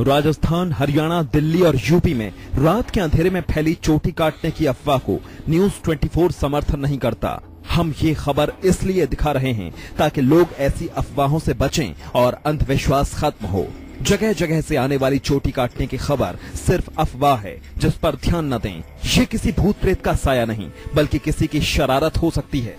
राजस्थान, हरियाणा, दिल्ली और यूपी में रात के अंधेरे में फैली चोटी काटने की अफवाह को न्यूज 24 समर्थन नहीं करता। हम ये खबर इसलिए दिखा रहे हैं ताकि लोग ऐसी अफवाहों से बचें और अंधविश्वास खत्म हो। जगह जगह से आने वाली चोटी काटने की खबर सिर्फ अफवाह है जिस पर ध्यान न दें। ये किसी भूत प्रेत का साया नहीं बल्कि किसी की शरारत हो सकती है।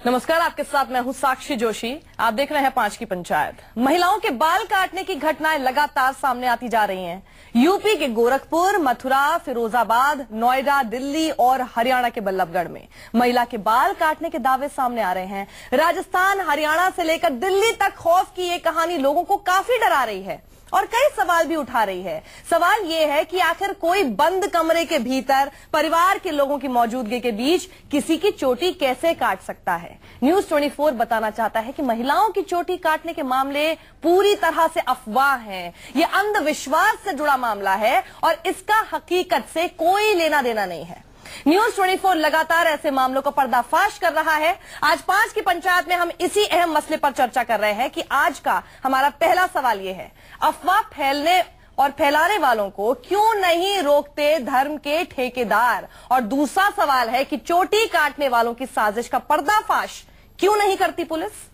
नमस्कार, आपके साथ मैं हूं साक्षी जोशी। आप देख रहे हैं 5 की पंचायत। महिलाओं के बाल काटने की घटनाएं लगातार सामने आती जा रही हैं। यूपी के गोरखपुर, मथुरा, फिरोजाबाद, नोएडा, दिल्ली और हरियाणा के बल्लभगढ़ में महिला के बाल काटने के दावे सामने आ रहे हैं। राजस्थान, हरियाणा से लेकर दिल्ली तक खौफ की ये कहानी लोगों को काफी डरा रही है और कई सवाल भी उठा रही है। सवाल ये है कि आखिर कोई बंद कमरे के भीतर परिवार के लोगों की मौजूदगी के बीच किसी की चोटी कैसे काट सकता है। न्यूज 24 बताना चाहता है कि महिलाओं की चोटी काटने के मामले पूरी तरह से अफवाह हैं। ये अंधविश्वास से जुड़ा मामला है और इसका हकीकत से कोई लेना देना नहीं है। न्यूज 24 लगातार ऐसे मामलों का पर्दाफाश कर रहा है। आज 5 की पंचायत में हम इसी अहम मसले पर चर्चा कर रहे हैं कि आज का हमारा पहला सवाल यह है, अफवाह फैलने और फैलाने वालों को क्यों नहीं रोकते धर्म के ठेकेदार। और दूसरा सवाल है कि चोटी काटने वालों की साजिश का पर्दाफाश क्यों नहीं करती पुलिस।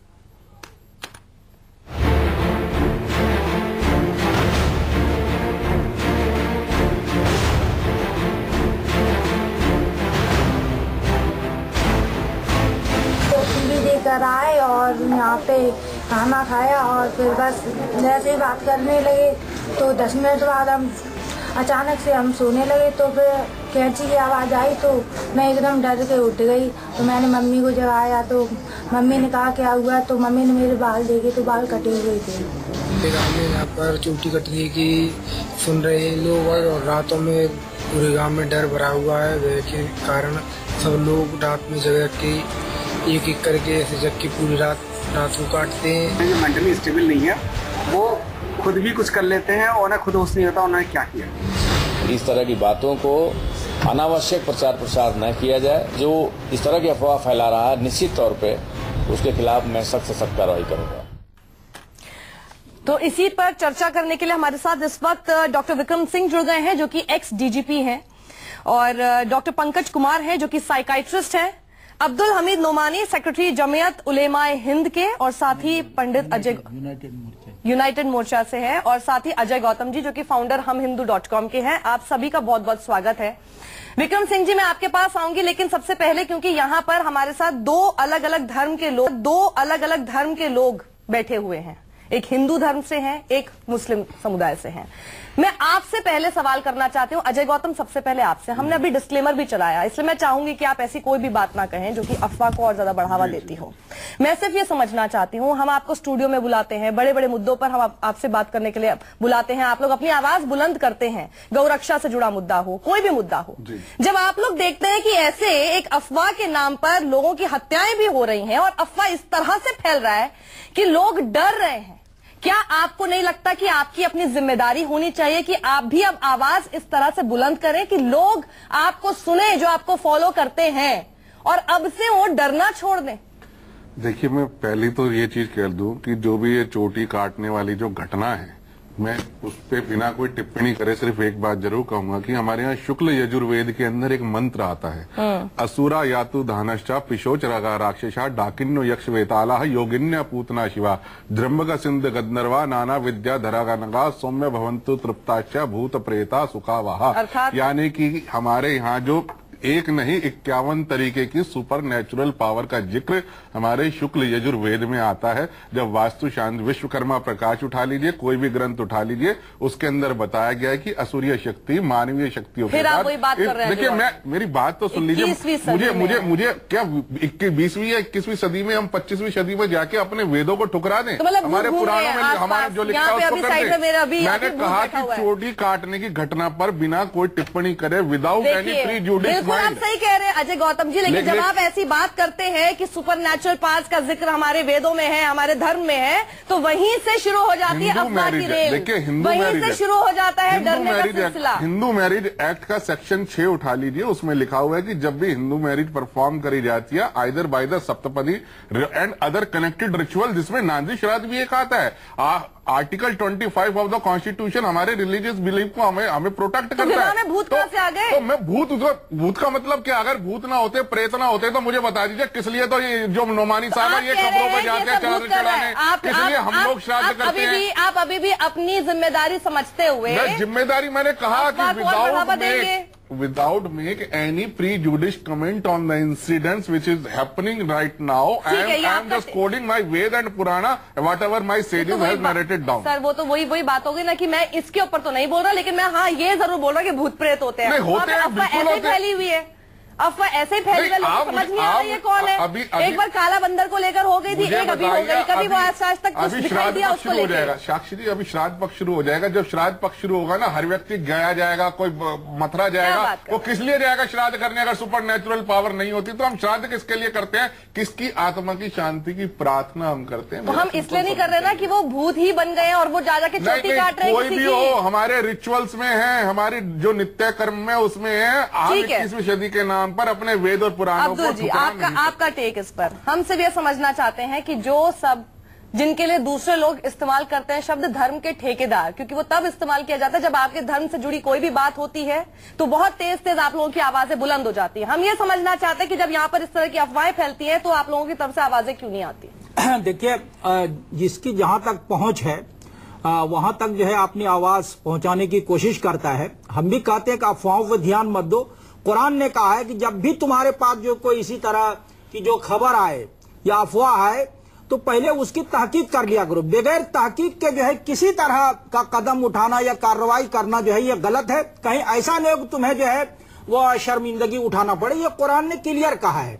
लेकर आए और यहाँ पे खाना खाया और फिर बस जैसे ही बात करने लगे तो 10 मिनट बाद हम अचानक से सोने लगे तो फिर कैंची की आवाज़ आई तो मैं एकदम डर के उठ गई। तो मैंने मम्मी को जगाया तो मम्मी ने कहा क्या हुआ, तो मम्मी ने मेरे बाल देखे तो बाल कटे हुए थे। यहाँ पर चोटी कटने की सुन रहे हैं लोग और रातों में पूरे गाँव में डर भरा हुआ है। वह के कारण सब लोग रात में जगह के एक एक करके ऐसे जग के पूरी रात को काटते हैं। जो मेंटली स्टेबल नहीं है वो खुद भी कुछ कर लेते हैं और उन्हें खुद होश नहीं होता उन्होंने क्या किया। इस तरह की बातों को अनावश्यक प्रचार प्रसार न किया जाए। जो इस तरह की अफवाह फैला रहा है निश्चित तौर पे उसके खिलाफ मैं सख्त से सख्त कार्रवाई करूंगा। तो इसी पर चर्चा करने के लिए हमारे साथ इस वक्त डॉक्टर विक्रम सिंह जुड़ गए हैं जो कि एक्स डीजीपी हैं, और डॉक्टर पंकज कुमार हैं जो कि साइकाइट्रिस्ट हैं, अब्दुल हमीद नोमानी सेक्रेटरी जमीयत उलेमाए हिंद के, और साथ ही पंडित अजय यूनाइटेड मोर्चा से हैं, और साथ ही अजय गौतम जी जो कि फाउंडर हमहिंदू.com के हैं। आप सभी का बहुत बहुत स्वागत है। विक्रम सिंह जी, मैं आपके पास आऊंगी, लेकिन सबसे पहले क्योंकि यहाँ पर हमारे साथ दो अलग अलग धर्म के लोग बैठे हुए हैं, एक हिंदू धर्म से हैं, एक मुस्लिम समुदाय से हैं। मैं आपसे पहले सवाल करना चाहती हूँ, अजय गौतम सबसे पहले आपसे। हमने अभी डिस्क्लेमर भी चलाया, इसलिए मैं चाहूंगी कि आप ऐसी कोई भी बात ना कहें जो कि अफवाह को और ज्यादा बढ़ावा देती हो। मैं सिर्फ ये समझना चाहती हूँ, हम आपको स्टूडियो में बुलाते हैं, बड़े बड़े मुद्दों पर हम आपसे बात करने के लिए बुलाते हैं, आप लोग अपनी आवाज बुलंद करते हैं, गौरक्षा से जुड़ा मुद्दा हो, कोई भी मुद्दा हो। जब आप लोग देखते हैं कि ऐसे एक अफवाह के नाम पर लोगों की हत्याएं भी हो रही हैं और अफवाह इस तरह से फैल रहा है कि लोग डर रहे हैं, क्या आपको नहीं लगता कि आपकी अपनी जिम्मेदारी होनी चाहिए कि आप भी अब आवाज इस तरह से बुलंद करें कि लोग आपको सुने जो आपको फॉलो करते हैं और अब से वो डरना छोड़ दें। देखिए, मैं पहली तो ये चीज कह दूं कि जो भी ये चोटी काटने वाली जो घटना है, मैं उस पे बिना कोई टिप्पणी करे सिर्फ एक बात जरूर कहूंगा कि हमारे यहाँ शुक्ल यजुर्वेद के अंदर एक मंत्र आता है, असुरा यातु धानश्चा पिशोच रगा राक्षसा डाकिन्नो यक्ष वेताला योगिन्य पूतना शिवा द्रम्बग सिंध गदनरवा नाना विद्या धरागा नगा सौम्य भवंतु तृप्ताश्च भूत प्रेता सुखावाहा। यानी कि हमारे यहाँ जो एक नहीं 51 तरीके की सुपर नेचुरल पावर का जिक्र हमारे शुक्ल यजुर्वेद में आता है। जब वास्तु शांति विश्वकर्मा प्रकाश उठा लीजिए, कोई भी ग्रंथ उठा लीजिए, उसके अंदर बताया गया है कि असुरीय शक्ति मानवीय शक्तियों के बाद। देखिए, मेरी बात तो सुन लीजिए। मुझे क्या 20वीं या 21वीं सदी में हम 25वीं सदी में जाके अपने वेदों को ठुकरा दें? हमारे पुराणों में हमारे जो लिखा है उसको कर दें। मैंने कहा कि चोटी काटने की घटना पर बिना कोई टिप्पणी करे, विदाउट एनी प्रीजुडिस बिल्कुल आप सही कह रहे हैं अजय गौतम जी, लेकिन जब आप ऐसी बात करते हैं कि सुपर नेचुरल पावर्स का जिक्र हमारे वेदों में है, हमारे धर्म में है, तो वहीं से शुरू हो जाती है अफवाह की रेल, वहीं से शुरू हो जाता है डरने का सिलसिला। हिंदू मैरिज एक्ट का सेक्शन 6 उठा लीजिए, उसमें लिखा हुआ है कि जब भी हिंदू मैरिज परफॉर्म करी जाती है either by the saptapadi and other connected ritual, जिसमें नांदी श्राद्ध भी एक आता है। आर्टिकल 25 ऑफ द कॉन्स्टिट्यूशन हमारे रिलीजियस बिलीफ को हमें प्रोटेक्ट करता है। में भूत कहां से आ गए? तो मैं भूत का मतलब क्या? अगर भूत ना होते, प्रेत ना होते, तो मुझे बता दीजिए किस लिए तो ये जो नोमानी साहब है ये कब्रों पर जाके चढ़ाने, किस लिए हम लोग श्राद्ध करते हैं? आप अभी भी अपनी जिम्मेदारी समझते हुए, जिम्मेदारी मैंने कहा कि without make any prejudice comment on the incidents which is happening right now. I am just quoting my Ved and Purana, whatever my sages have narrated down. Sir वो तो वही बात होगी ना कि मैं इसके ऊपर तो नहीं बोल रहा, लेकिन मैं हाँ ये जरूर बोल रहा कि भूत प्रेत होते हैं। अफवाह ऐसे फैली हुई है, अफवाह ऐसे फैली हुई, लोगों को समझ नहीं आ रहा ये कौन है। एक बार काला बंदर को लेकर हो गई थी, एक अभी हो गई, कभी वो आज तक कुछ दिखाई दिया उसको हो जाएगा। साक्षी जी, अभी श्राद्ध पक्ष शुरू हो जाएगा। जब श्राद्ध पक्ष शुरू होगा ना, हर व्यक्ति गया जाएगा, कोई मथुरा जाएगा। वो किस लिए जाएगा श्राद्ध करने? अगर सुपर नेचुरल पावर नहीं होती तो हम श्राद्ध किसके लिए करते हैं? किसकी आत्मा की शांति की प्रार्थना हम करते हैं। तो हम इसलिए नहीं कर रहे ना कि वो भूत ही बन गए और वो जा के चोटी काट रहे हैं। कोई भी हो, हमारे रिचुअल्स में है, हमारी जो नित्य कर्म में उसमें है। हम 21वीं सदी के नाम पर अपने वेद और पुराणों को जी, आपका टेक इस पर। हम सिर्फ ये समझना चाहते हैं कि जो सब जिनके लिए दूसरे लोग इस्तेमाल करते हैं शब्द धर्म के ठेकेदार, क्योंकि वो तब इस्तेमाल किया जाता है जब आपके धर्म से जुड़ी कोई भी बात होती है तो बहुत तेज तेज आप लोगों की आवाजें बुलंद हो जाती है। हम ये समझना चाहते हैं कि जब यहाँ पर इस तरह की अफवाहें फैलती हैं तो आप लोगों की तरफ से आवाजें क्यों नहीं आती? देखिए, जिसकी जहां तक पहुंच है वहां तक जो है अपनी आवाज पहुंचाने की कोशिश करता है। हम भी कहते हैं कि अफवाहों पर ध्यान मत दो। कुरान ने कहा है कि जब भी तुम्हारे पास जो कोई इसी तरह की जो खबर आए या अफवाह आए तो पहले उसकी तहकीक कर लिया करो। बगैर तहकीक के जो है किसी तरह का कदम उठाना या कार्रवाई करना जो है ये गलत है। कहीं ऐसा नहीं कि तुम्हें जो है वो शर्मिंदगी उठाना पड़े, ये कुरान ने क्लियर कहा है।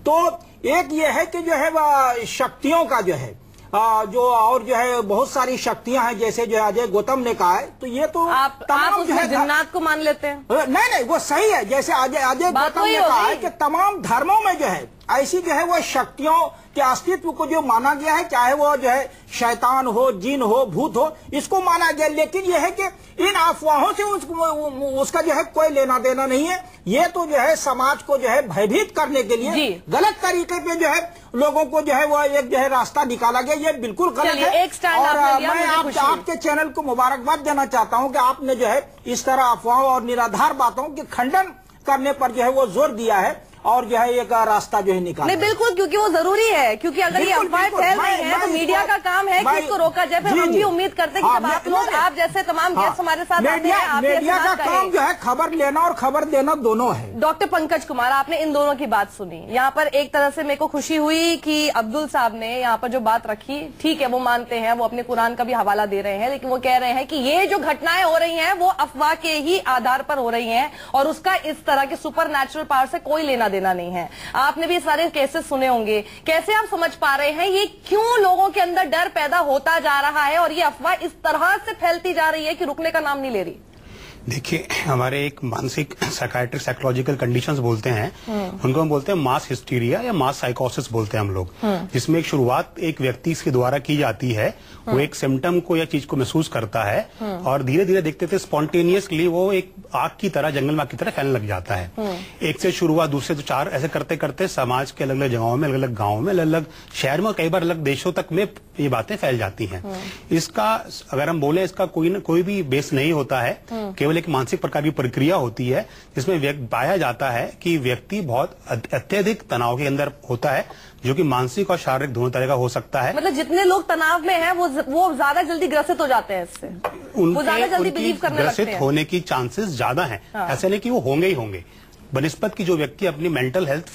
तो एक ये है कि जो है वह शक्तियों का जो है जो और जो है बहुत सारी शक्तियां हैं, जैसे जो अजय गौतम ने कहा है, तो ये तो आप जो है जिन्नात को मान लेते हैं। नहीं, वो सही है। जैसे अजय गौतम ने कहा है कि तमाम धर्मों में जो है ऐसी जो है वो शक्तियों के अस्तित्व को जो माना गया है, चाहे वो जो है शैतान हो, जिन हो, भूत हो, इसको माना गया। लेकिन यह है कि इन अफवाहों से उसका जो है कोई लेना देना नहीं है। ये तो जो है समाज को जो है भयभीत करने के लिए गलत तरीके पे जो है लोगों को जो है वो एक जो है रास्ता निकाला गया, ये बिल्कुल गलत है। और मैं आपके चैनल को मुबारकबाद देना चाहता हूं कि आपने जो है इस तरह अफवाहों और निराधार बातों के खंडन करने पर जो है वो जोर दिया है और जो है एक रास्ता जो है निकाला। नहीं, बिल्कुल, क्योंकि वो जरूरी है, क्योंकि अगर ये अफवाहें फैल रही हैं तो मीडिया का काम है कि इसको रोका जाए। फिर हम भी उम्मीद करते हैं कि जब आप लोग, आप जैसे तमाम गेस्ट हमारे साथ आते हैं, मीडिया का काम जो है खबर लेना और खबर देना दोनों है। डॉक्टर पंकज कुमार, आपने इन दोनों की बात सुनी। यहाँ पर एक तरह से मेरे को खुशी हुई कि अब्दुल साहब ने यहाँ पर जो बात रखी, ठीक है, वो मानते हैं, वो अपने कुरान का भी हवाला दे रहे हैं, लेकिन वो कह रहे हैं कि ये जो घटनाएं हो रही हैं वो अफवाह के ही आधार पर हो रही हैं और उसका इस तरह के सुपर नेचुरल पावर से कोई लेना देना नहीं है। आपने भी सारे केसेस सुने होंगे, कैसे आप समझ पा रहे हैं ये क्यों लोगों के अंदर डर पैदा होता जा रहा है और ये अफवाह इस तरह से फैलती जा रही है कि रुकने का नाम नहीं ले रही? देखिए, हमारे एक मानसिक साइकाइट्रिक साइकोलॉजिकल कंडीशंस बोलते हैं, उनको हम बोलते हैं मास हिस्टीरिया या मास साइकोसिस बोलते हैं हम लोग, जिसमें एक शुरुआत एक व्यक्ति के द्वारा की जाती है। वो एक सिम्टम को या चीज को महसूस करता है और धीरे धीरे देखते थे स्पॉन्टेनियसली वो एक आग की तरह, जंगल में आग की तरह फैलने लग जाता है। एक से शुरू हुआ, दूसरे तो चार, ऐसे करते करते समाज के अलग अलग जगहों में, अलग अलग गाँव में, अलग अलग शहर में और कई बार अलग देशों तक में ये बातें फैल जाती हैं। इसका अगर हम बोले, इसका कोई भी बेस नहीं होता है, केवल एक मानसिक प्रकार की प्रक्रिया होती है जिसमें पाया जाता है कि व्यक्ति बहुत अत्यधिक तनाव के अंदर होता है, जो कि मानसिक और शारीरिक दोनों तरह का हो सकता है। मतलब जितने लोग तनाव में हैं वो ज्यादा जल्दी ग्रसित हो जाते हैं इससे, वो ज्यादा जल्दी बिलीव करने लगते हैं। ग्रसित होने की चांसेस ज्यादा हैं। ऐसे नहीं कि वो होंगे ही होंगे, बनिस्बत की जो व्यक्ति अपनी मेंटल हेल्थ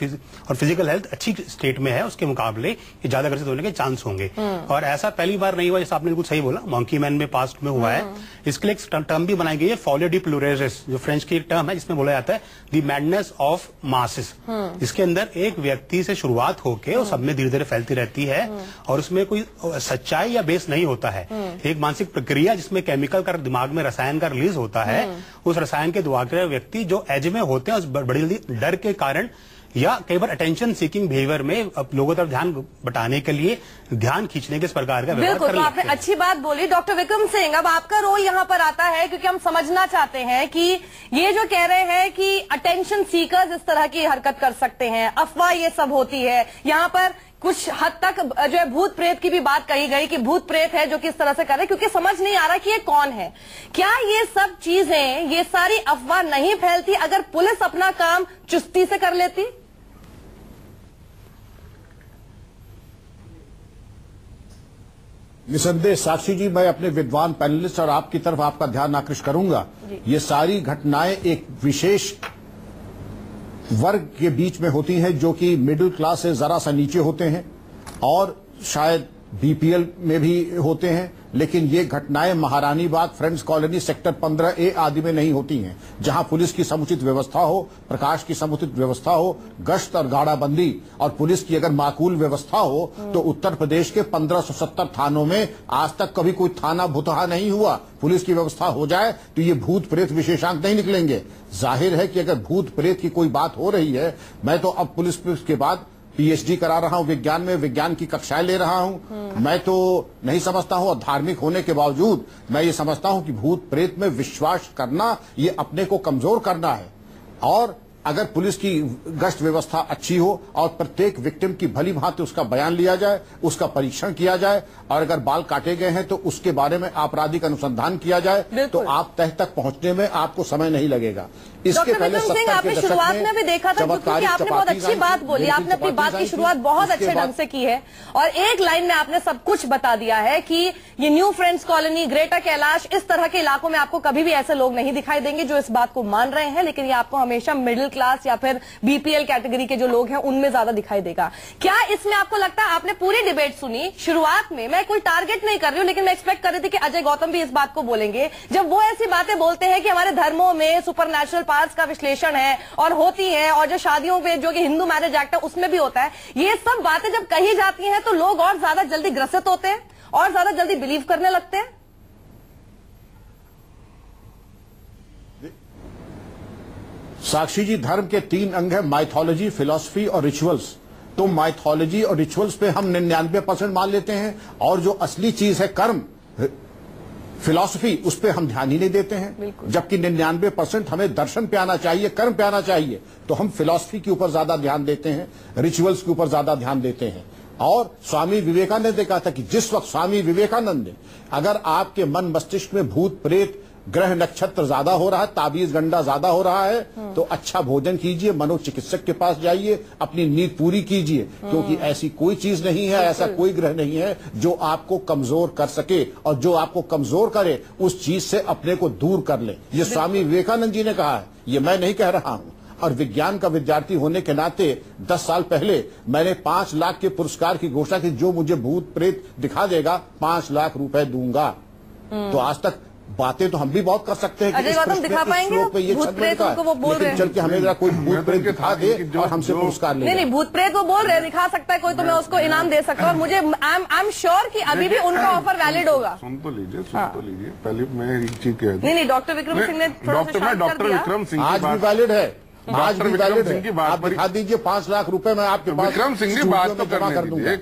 और फिजिकल हेल्थ अच्छी स्टेट में है उसके मुकाबले ये ज्यादा ग्रसित होने के चांस होंगे। और ऐसा पहली बार नहीं हुआ, जैसा आपने बिल्कुल सही बोला, मंकी मैन में पास्ट में हुआ है। इसके लिए एक टर्म भी बनाई गई है, फोलियो डी प्लूरेसिस, जो फ्रेंच की एक टर्म है, जिसमें बोला जाता है द मैडनेस ऑफ मासेस। इसके अंदर एक व्यक्ति से शुरुआत होकर वो सब में धीरे धीरे फैलती रहती है और उसमें कोई सच्चाई या बेस नहीं होता है। एक मानसिक प्रक्रिया जिसमें केमिकल का, दिमाग में रसायन का रिलीज होता है, उस रसायन के द्वारा व्यक्ति जो एज में होते हैं उस बड़ी जल्दी डर के कारण या कई बार अटेंशन सीकिंग बिहेवियर में लोगों तरफ ध्यान बटाने के लिए ध्यान खींचने के इस प्रकार का व्यवहार कर बिल्कुल, तो आपने अच्छी बात बोली। डॉक्टर विक्रम सिंह, अब आपका रोल यहाँ पर आता है, क्योंकि हम समझना चाहते हैं कि ये जो कह रहे हैं कि अटेंशन सीकर्स इस तरह की हरकत कर सकते हैं, अफवाह ये सब होती है, यहाँ पर कुछ हद तक जो है भूत प्रेत की भी बात कही गई कि भूत प्रेत है जो किस तरह से कर रहे हैं, क्योंकि समझ नहीं आ रहा कि ये कौन है। क्या ये सब चीजें, ये सारी अफवाह नहीं फैलती अगर पुलिस अपना काम चुस्ती से कर लेती? निसंदेह साक्षी जी, मैं अपने विद्वान पैनलिस्ट और आपकी तरफ आपका ध्यान आकृष्ट करूंगा। ये सारी घटनाएं एक विशेष वर्ग के बीच में होती हैं जो कि मिडिल क्लास से जरा सा नीचे होते हैं और शायद बीपीएल में भी होते हैं, लेकिन ये घटनाएं महारानी बाग, फ्रेंड्स कॉलोनी, सेक्टर 15A आदि में नहीं होती हैं, जहां पुलिस की समुचित व्यवस्था हो, प्रकाश की समुचित व्यवस्था हो, गश्त और गाड़ाबंदी और पुलिस की अगर माकूल व्यवस्था हो तो उत्तर प्रदेश के 1570 थानों में आज तक कभी कोई थाना भुतहा नहीं हुआ। पुलिस की व्यवस्था हो जाए तो ये भूत प्रेत विशेषांक नहीं निकलेंगे। जाहिर है कि अगर भूत प्रेत की कोई बात हो रही है, मैं तो अब पुलिस के बाद पीएचडी करा रहा हूं विज्ञान में, विज्ञान की कक्षाएं ले रहा हूं। मैं तो नहीं समझता हूं, और धार्मिक होने के बावजूद मैं ये समझता हूं कि भूत प्रेत में विश्वास करना ये अपने को कमजोर करना है। और अगर पुलिस की गश्त व्यवस्था अच्छी हो और प्रत्येक विक्टिम की भली भांति उसका बयान लिया जाए, उसका परीक्षण किया जाए, और अगर बाल काटे गए हैं तो उसके बारे में आपराधिक अनुसंधान किया जाए, तो आप तह तक पहुंचने में आपको समय नहीं लगेगा। इसके पहले 70 के शुरुआत में भी देखा था, क्योंकि आपने बहुत अच्छी बात बोली, आपने अपनी बात की शुरुआत बहुत अच्छे ढंग से की है और एक लाइन में आपने सब कुछ बता दिया है कि ये new friends colony, greater Kailash, इस तरह के इलाकों में आपको कभी भी ऐसे लोग नहीं दिखाई देंगे जो इस बात को मान रहे हैं, लेकिन ये आपको हमेशा मिडिल क्लास या फिर बीपीएल कैटेगरी के जो लोग हैं उनमें ज्यादा दिखाई देगा। क्या इसमें आपको लगता है, आपने पूरी डिबेट सुनी, शुरुआत में मैं कोई टारगेट नहीं कर रही हूं, लेकिन मैं एक्सपेक्ट कर रही थी कि अजय गौतम भी इस बात को बोलेंगे, जब वो ऐसी बातें बोलते हैं कि हमारे धर्मों में सुपरनैचुरल पावर्स का विश्लेषण है और होती है, और जो शादियों पे जो कि हिंदू मैरिज एक्ट है उसमें भी होता है, ये सब बातें जब कही जाती हैं तो लोग और ज्यादा जल्दी ग्रसित होते हैं और ज्यादा जल्दी बिलीव करने लगते हैं। साक्षी जी, धर्म के 3 अंग है, माइथोलॉजी, फिलॉसफी और रिचुअल्स। तो माइथोलॉजी और रिचुअल्स पे हम 99% मान लेते हैं, और जो असली चीज है कर्म, फिलॉसफी, उस पे हम ध्यान ही नहीं देते हैं। जबकि 99% हमें दर्शन पे आना चाहिए, कर्म पे आना चाहिए, तो हम फिलॉसफी के ऊपर ज्यादा ध्यान देते हैं, रिचुअल्स के ऊपर ज्यादा ध्यान देते हैं। और स्वामी विवेकानंद ने कहा था कि जिस वक्त स्वामी विवेकानंद ने, अगर आपके मन मस्तिष्क में भूत प्रेत ग्रह नक्षत्र ज्यादा हो रहा है, ताबीज गंडा ज्यादा हो रहा है, तो अच्छा भोजन कीजिए, मनोचिकित्सक के पास जाइए, अपनी नींद पूरी कीजिए, क्योंकि ऐसी कोई चीज नहीं है, ऐसा कोई ग्रह नहीं है जो आपको कमजोर कर सके, और जो आपको कमजोर करे उस चीज से अपने को दूर कर ले। ये स्वामी विवेकानंद जी ने कहा है, ये मैं नहीं कह रहा हूं। और विज्ञान का विद्यार्थी होने के नाते 10 साल पहले मैंने 5 लाख के पुरस्कार की घोषणा की, जो मुझे भूत प्रेत दिखा देगा 5 लाख रुपए दूंगा। तो आज तक बातें तो हम भी बहुत कर सकते हैं कि अजय गौतम दिखा पाएंगे भूत प्रेत उनको, वो बोल रहे हैं, चल के हमें जरा कोई भूत प्रेत दिखा दे और हमसे पुरस्कार ले। नहीं, भूत प्रेत वो बोल रहे हैं, दिखा सकता है कोई तो मैं उसको इनाम दे सकता हूँ, और मुझे आई एम श्योर कि अभी भी उनका ऑफर वैलिड होगा। सुन तो लीजिए पहले मैं एक चीज कह दूं। नहीं, डॉक्टर विक्रम सिंह ने डॉक्टर विक्रम सिंह आज भी वैलिड है, आज भी वैलिड है। आप दिखा दीजिए 5 लाख रुपए मैं आपके पास, विक्रम सिंह जी बात तो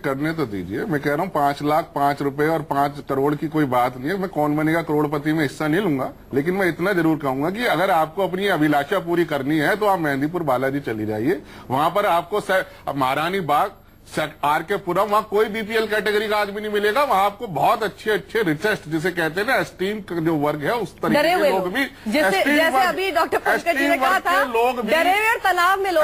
करने तो दीजिए। मैं कह रहा हूँ 5 लाख 5 रुपए और 5 करोड़ की कोई बात नहीं है। मैं कौन बनेगा करोड़पति में हिस्सा नहीं लूंगा, लेकिन मैं इतना जरूर कहूंगा कि अगर आपको अपनी अभिलाषा पूरी करनी है तो आप मेहंदीपुर बालाजी चली जाइए। वहां पर आपको महारानी बाग, आरकेपुरम, वहां कोई बीपीएल कैटेगरी का आदमी नहीं मिलेगा। वहां आपको बहुत अच्छे अच्छे रिचेस्ट, जिसे कहते हैं ना, एस्टीम जो वर्ग है, उस तरीके के लोग भी, जैसे अभी डॉक्टर पंकज जी ने कहा था, डरे हुए और तनाव में लोग,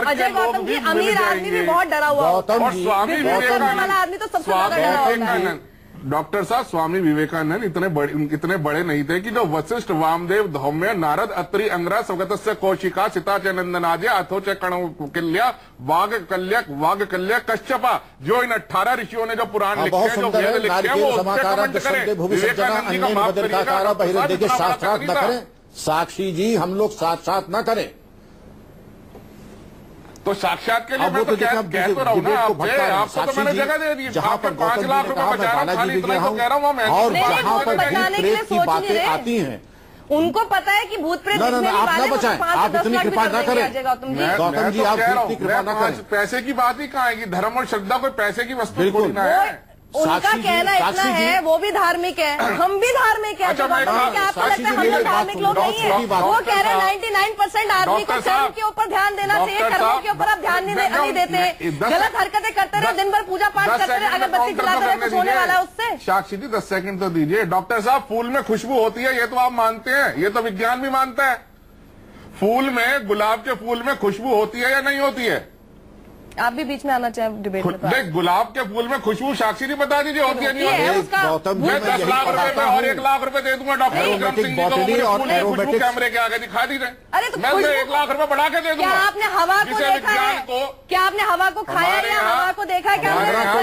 अजय गौतम जी अमीर आदमी भी बहुत डरा हुआ, और स्वामी विवेकानंद आदमी तो सबसे ज्यादा डरा होता है। डॉक्टर साहब, स्वामी विवेकानंद इतने बड़े नहीं थे कि जो वशिष्ठ, वामदेव, धौम्य, नारद, अत्रि, अंगरा, स्वगतस्य कौशिका, सिता च नंदनाद्य, अथो च कणकिल्या, वाग कल्या, कश्यपा, जो इन 18 ऋषियों ने जो पुराण लिखे हैं, जो वेद लिखे हैं, वो उससे कमेंट करें। विवेकानंद जी का माफ करिएगा, साथ न करें। साक्षी जी, हम लोग साथ न करें तो साक्षात के लिए मैं तो कह तो रहा हूँ ना, आपको तो मैंने जगह दे दी, जहां पर 5 लाख रुपए बचा रहा हूँ, खाली इतना तो कह रहा हूँ मैं। और जहां पर प्रेत की बातें आती हैं उनको पता है कि भूत प्रेत आप ना बचाएं, आप इतनी कृपा ना करें गौतम जी, आप इतनी कृपा ना करें। पैसे की बात ही कहाँ आएगी? धर्म और श्रद्धा कोई पैसे की वस्तु थोड़ी ना है। उनका कहना इतना है, वो भी धार्मिक है, हम भी धार्मिक है। अच्छा, आपको लगता है हम लोग धार्मिक लोग नहीं है? वो कह रहे हैं 99% आदमी को कर्म के ऊपर ध्यान देना चाहिए, कर्मों के ऊपर आप ध्यान नहीं देते, गलत हरकतें करते रहे, दिन भर पूजा पाठ करते रहे, अगरबत्ती खिलाते रहे, कुछ होने वाला है उससे? साक्षी जी 10 सेकंड तो दीजिए। डॉक्टर साहब, फूल में खुशबू होती है, ये तो आप मानते हैं, ये तो विज्ञान भी मानता है। फूल में, गुलाब के फूल में खुशबू होती है या नहीं होती है? आप भी बीच में आना चाहें डिबेट में? देख, गुलाब के फूल में खुशबू साक्षी नहीं बता दीजिए होती है नहीं होती है? गौतम मैं 10 लाख रुपए में और 1 लाख रुपए दे दूंगा डॉक्टर विक्रम सिंह जी को, खुशबू कैमरे के आगे दिखा दीजिए। अरे तो मैं 1 लाख रुपए बढ़ा के दे दूंगा। क्या आपने हवा को देखा है? क्या आपने हवा को खाया या हवा को देखा है? क्या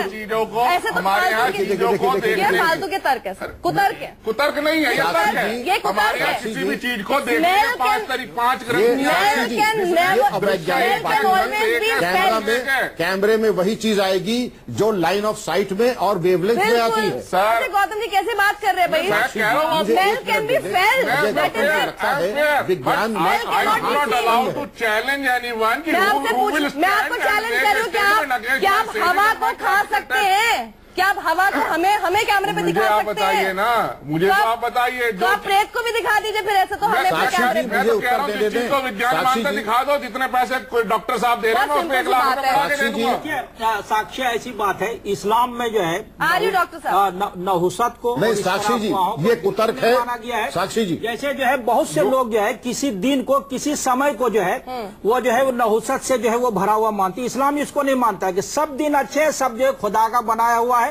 चीजों को, ऐसे तो हमारे यहाँ चीजों को देखते, फालतू के तर्क है सर, कुतर्क है। कुतर्क नहीं है, ये तर्क है। ये कुतर्क है। किसी भी चीज को देखने 5 कैमरे में वही चीज आएगी जो लाइन ऑफ साइट में और वेवलेंथ में आती है। सर गौतम जी कैसे बात कर रहे हैं भाई? मैं कह रहा हूँ कैन बी विज्ञान में चैलेंज एनीवन कि मैं आपको चैलेंज कर रही हूँ, क्या आप हवा को खा सकते हैं? क्या आप हवा को हमें कैमरे पे दिखा सकते हैं? बताइए ना, मुझे तो आप बताइए। तो आप प्रेत को भी दिखा दीजिए फिर, ऐसे तो हमें कैमरे पे। मैं तो कह रहा हूँ जिस चीज को विज्ञान मानता दिखा दो, जितने पैसे कोई डॉक्टर साहब दे रहे हैं उसमें 1 लाख रुपए। साक्षी ऐसी बात है, इस्लाम में जो है डॉक्टर साहब नहुसत को नहीं, साक्षी जी ये कुतर्क है माना गया है। साक्षी जी जैसे जो है बहुत से लोग जो है किसी दिन को, किसी समय को जो है वो जो है वो नहुसत से जो है वो भरा हुआ मानती है। इस्लाम इसको नहीं मानता है कि सब दिन अच्छे, सब जो है खुदा का बनाया हुआ है।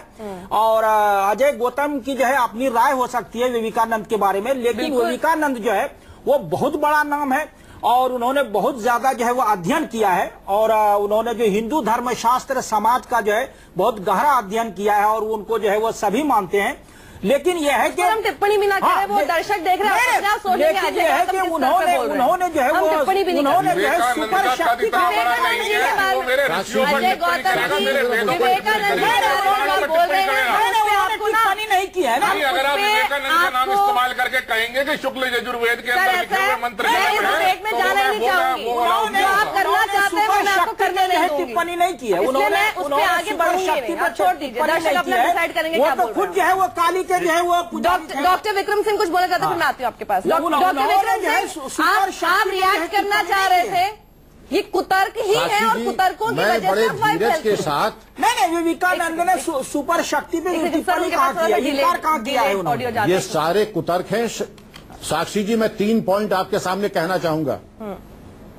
और अजय गौतम की जो है अपनी राय हो सकती है विवेकानंद के बारे में, लेकिन विवेकानंद जो है वो बहुत बड़ा नाम है और उन्होंने बहुत ज्यादा जो है वो अध्ययन किया है और उन्होंने जो हिंदू धर्म शास्त्र समाज का जो है बहुत गहरा अध्ययन किया है और उनको जो है वो सभी मानते हैं। लेकिन यह है कि हम टिप्पणी भी ना करें, वो दर्शक देख रहे हैं, लेकिन यह है कि उन्होंने जो है वो उन्होंने जो है सुपर शक्ति का टिप्पणी नहीं की है ना। अगर आप विवेकानंद का नाम इस्तेमाल करके कहेंगे कि शुक्ल यजुर्वेद के अंदर लिखे हुए मंत्र में जाना नहीं चाहूंगी, आप करना चाहते हैं मैं आपको करने नहीं दूंगी। टिप्पणी नहीं की है उन्होंने, आगे बढ़ूंगी, छोड़ दीजिए, दर्शक अपना डिसाइड करेंगे क्या बोल रहे हैं। खुद जो है वो काली के जो है वो डॉक्टर विक्रम सिंह कुछ बोला जाता है, फिर मैं आती हूँ आपके पास। डॉक्टर विक्रम सिंह, आप रिएक्ट करना चाह रहे थे, ये कुतर्क ही है और कुतर्कों की वजह से बड़े धीरज के साथ नहीं विवेकानंद ने सुपर शक्ति पे टिप्पणी कहाँ किया है उन्होंने? ये सारे कुतर्क हैं। साक्षी जी मैं 3 पॉइंट आपके सामने कहना चाहूंगा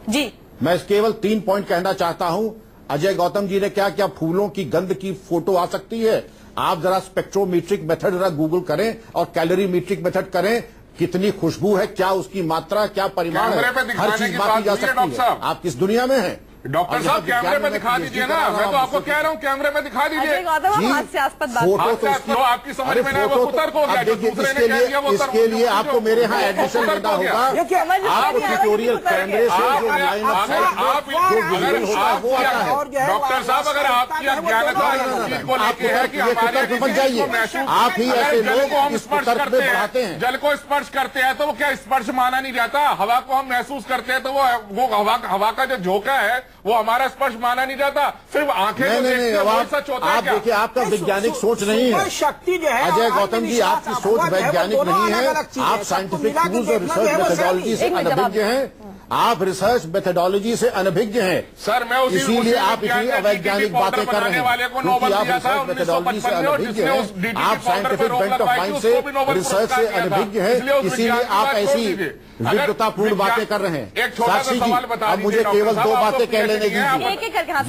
जी। मैं केवल 3 पॉइंट कहना चाहता हूं। अजय गौतम जी ने क्या क्या फूलों की गंध की फोटो आ सकती है? आप जरा स्पेक्ट्रोमीट्रिक मेथड जरा गूगल करें और कैलोरीमीट्रिक मेथड करें, कितनी खुशबू है, क्या उसकी मात्रा, क्या परिमाण है, हर चीज मापी जा सकती है। आप किस दुनिया में हैं? डॉक्टर साहब कैमरे पे दिखा दीजिए ना, मैं तो आपको कह रहा हूँ कैमरे पे दिखा दीजिए। फोटो तो आपकी समझ में नहीं, वो कुतर्क हो गया। इसके लिए आपको मेरे यहाँ एडमिशन लेना होगा। आपको ट्यूटोरियल कैमरे से जो लाइन वो आता है। डॉक्टर साहब अगर आपकी कुतर्क बन जाइए, आप ही ऐसे लोग इस कुतर्क में बढ़ाते हैं। जल को स्पर्श करते हैं तो वो क्या स्पर्श माना नहीं जाता? हवा को हम महसूस करते हैं तो वो हवा का जो झोंका है वो हमारा स्पर्श माना नहीं जाता। सिर्फ आंखें सच होता है। आप देखिए, आपका वैज्ञानिक सोच नहीं है शक्ति जो है अजय गौतम जी, आपकी सोच वैज्ञानिक नहीं है। आप साइंटिफिक टूल्स और रिसर्च मेथोडोलॉजी से अनभिज्ञ हैं। आप रिसर्च मेथोडोलॉजी से अनभिज्ञ हैं सर। मैं इसीलिए आप इतनी अवैज्ञानिक बातें कर रहे हैं, क्योंकि आप रिसर्च मेथोडोलॉजी से अनभिज्ञ हैं। आप साइंटिफिक बेंट ऑफ माइंड से रिसर्च से अनभिज्ञ हैं, इसीलिए आप ऐसी विद्वतापूर्ण बातें कर रहे हैं। साक्षी जी, अब मुझे केवल 2 बातें कह लेने दीजिए।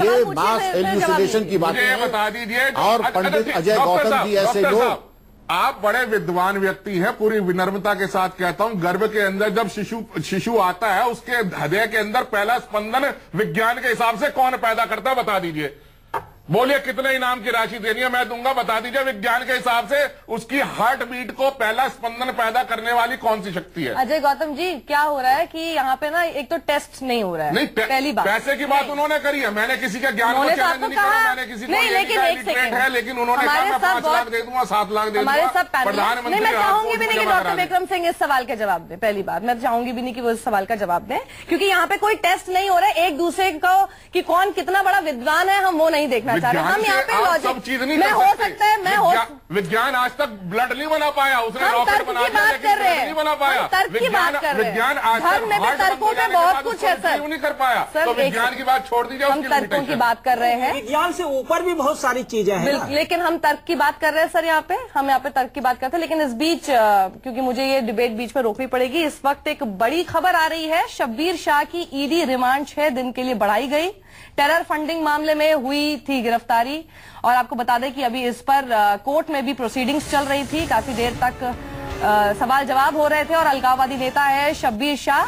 ये मास एल्यूसिनेशन की बातें बता दीजिए। और पंडित अजय गौतम जी ऐसे लोग, आप बड़े विद्वान व्यक्ति हैं, पूरी विनम्रता के साथ कहता हूं। गर्भ के अंदर जब शिशु आता है, उसके हृदय के अंदर पहला स्पंदन विज्ञान के हिसाब से कौन पैदा करता है, बता दीजिए। बोलिए कितने इनाम की राशि देनी है, मैं दूंगा, बता दीजिए। विज्ञान के हिसाब से उसकी हार्ट बीट को पहला स्पंदन पैदा करने वाली कौन सी शक्ति है? अजय गौतम जी, क्या हो रहा है कि यहाँ पे ना एक तो टेस्ट नहीं हो रहा है, नहीं पहली बात। पैसे की बात उन्होंने करी है, मैंने किसी का ज्ञान को चैलेंज नहीं करा, मैंने किसी को नहीं, लेकिन एक सेकंड है, लेकिन उन्होंने कहा मैं 5 लाख दे दूंगा, 7 लाख दे दूंगा। प्रधानमंत्री, मैं चाहूंगी भी नहीं कि डॉक्टर विक्रम सिंह इस सवाल का जवाब दें। पहली बात, मैं चाहूंगी भी नहीं कि वो इस सवाल का जवाब दें, क्योंकि यहाँ पे कोई टेस्ट नहीं हो रहा है एक दूसरे को कि कौन कितना बड़ा विद्वान है, हम वो नहीं देखना चाह रहे। हम यहाँ पे सब चीज नहीं मैं हो सकता है, मैं हो विज्ञान आज तक ब्लड नहीं बना पाया, उसने रॉकेट बना दिया, लेकिन ब्लड नहीं बना पाया। तर्क की बात कर रहे हैं, विज्ञान आज तक तर्कों में बहुत कुछ है सर, क्यों नहीं कर पाया? तो विज्ञान की बात छोड़ दीजिए, हम तर्कों की बात कर रहे हैं। विज्ञान से ऊपर भी बहुत सारी चीजें हैं, लेकिन हम तर्क की बात कर रहे हैं सर। यहाँ पे हम यहाँ पे तर्क की बात करते हैं, लेकिन इस बीच क्योंकि मुझे ये डिबेट बीच में रोकनी पड़ेगी, इस वक्त एक बड़ी खबर आ रही है। शब्बीर शाह की ईडी रिमांड 6 दिन के लिए बढ़ाई गई। टेरर फंडिंग मामले में हुई थी गिरफ्तारी, और आपको बता दें कि अभी इस पर कोर्ट में भी प्रोसीडिंग्स चल रही थी, काफी देर तक सवाल जवाब हो रहे थे। और अलगाववादी नेता है शब्बीर शाह,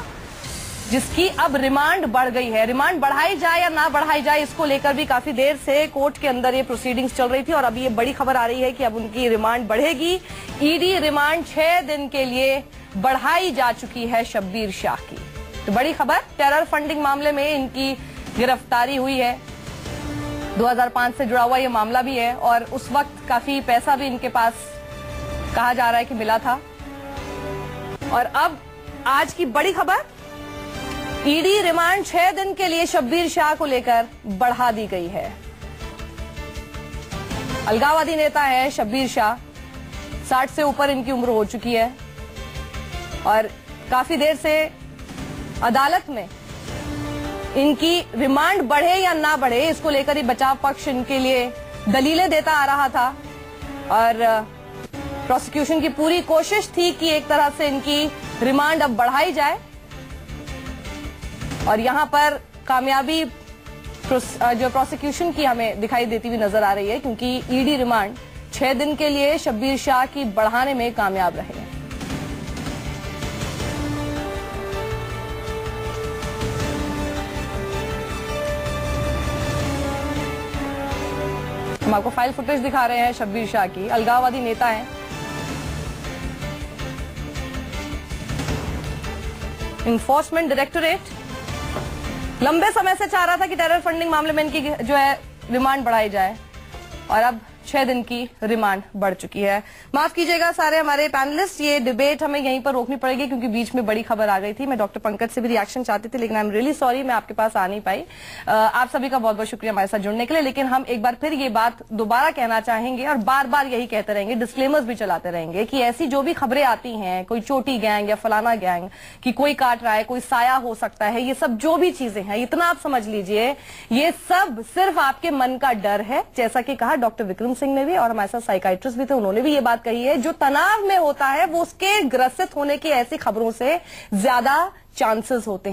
जिसकी अब रिमांड बढ़ गई है। रिमांड बढ़ाई जाए या ना बढ़ाई जाए, इसको लेकर भी काफी देर से कोर्ट के अंदर ये प्रोसीडिंग्स चल रही थी, और अभी ये बड़ी खबर आ रही है कि अब उनकी रिमांड बढ़ेगी। ईडी रिमांड 6 दिन के लिए बढ़ाई जा चुकी है शब्बीर शाह की। तो बड़ी खबर, टेरर फंडिंग मामले में इनकी गिरफ्तारी हुई है। 2005 से जुड़ा हुआ ये मामला भी है, और उस वक्त काफी पैसा भी इनके पास कहा जा रहा है कि मिला था। और अब आज की बड़ी खबर, ईडी रिमांड 6 दिन के लिए शब्बीर शाह को लेकर बढ़ा दी गई है। अलगाववादी नेता है शब्बीर शाह, 60 से ऊपर इनकी उम्र हो चुकी है, और काफी देर से अदालत में इनकी रिमांड बढ़े या ना बढ़े, इसको लेकर ही बचाव पक्ष इनके लिए दलीलें देता आ रहा था। और प्रोसिक्यूशन की पूरी कोशिश थी कि एक तरह से इनकी रिमांड अब बढ़ाई जाए, और यहां पर कामयाबी जो प्रोसिक्यूशन की हमें दिखाई देती हुई नजर आ रही है, क्योंकि ईडी रिमांड 6 दिन के लिए शब्बीर शाह की बढ़ाने में कामयाब रहे। हम आपको फाइल फुटेज दिखा रहे हैं शब्बीर शाह की। अलगाववादी नेता हैं, इन्फोर्समेंट डायरेक्टोरेट लंबे समय से चाह रहा था कि टेरर फंडिंग मामले में इनकी जो है रिमांड बढ़ाई जाए, और अब 6 दिन की रिमांड बढ़ चुकी है। माफ कीजिएगा सारे हमारे पैनलिस्ट, ये डिबेट हमें यहीं पर रोकनी पड़ेगी क्योंकि बीच में बड़ी खबर आ गई थी। मैं डॉक्टर पंकज से भी रिएक्शन चाहती थी, लेकिन आई एम रियली सॉरी, मैं आपके पास आ नहीं पाई। आप सभी का बहुत बहुत शुक्रिया हमारे साथ जुड़ने के लिए। लेकिन हम एक बार फिर ये बात दोबारा कहना चाहेंगे, और बार बार यही कहते रहेंगे, डिस्क्लेमर्स भी चलाते रहेंगे, कि ऐसी जो भी खबरें आती हैं, कोई चोटी गैंग या फलाना गैंग कि कोई काट रहा है, कोई साया हो सकता है, ये सब जो भी चीजें हैं, इतना आप समझ लीजिए, ये सब सिर्फ आपके मन का डर है। जैसा कि कहा डॉक्टर विक्रम सिंह ने भी, और हमारे साथ साइकाइट्रिस्ट भी थे, उन्होंने भी ये बात कही है, जो तनाव में होता है वो उसके ग्रसित होने की ऐसी खबरों से ज्यादा चांसेस होते हैं।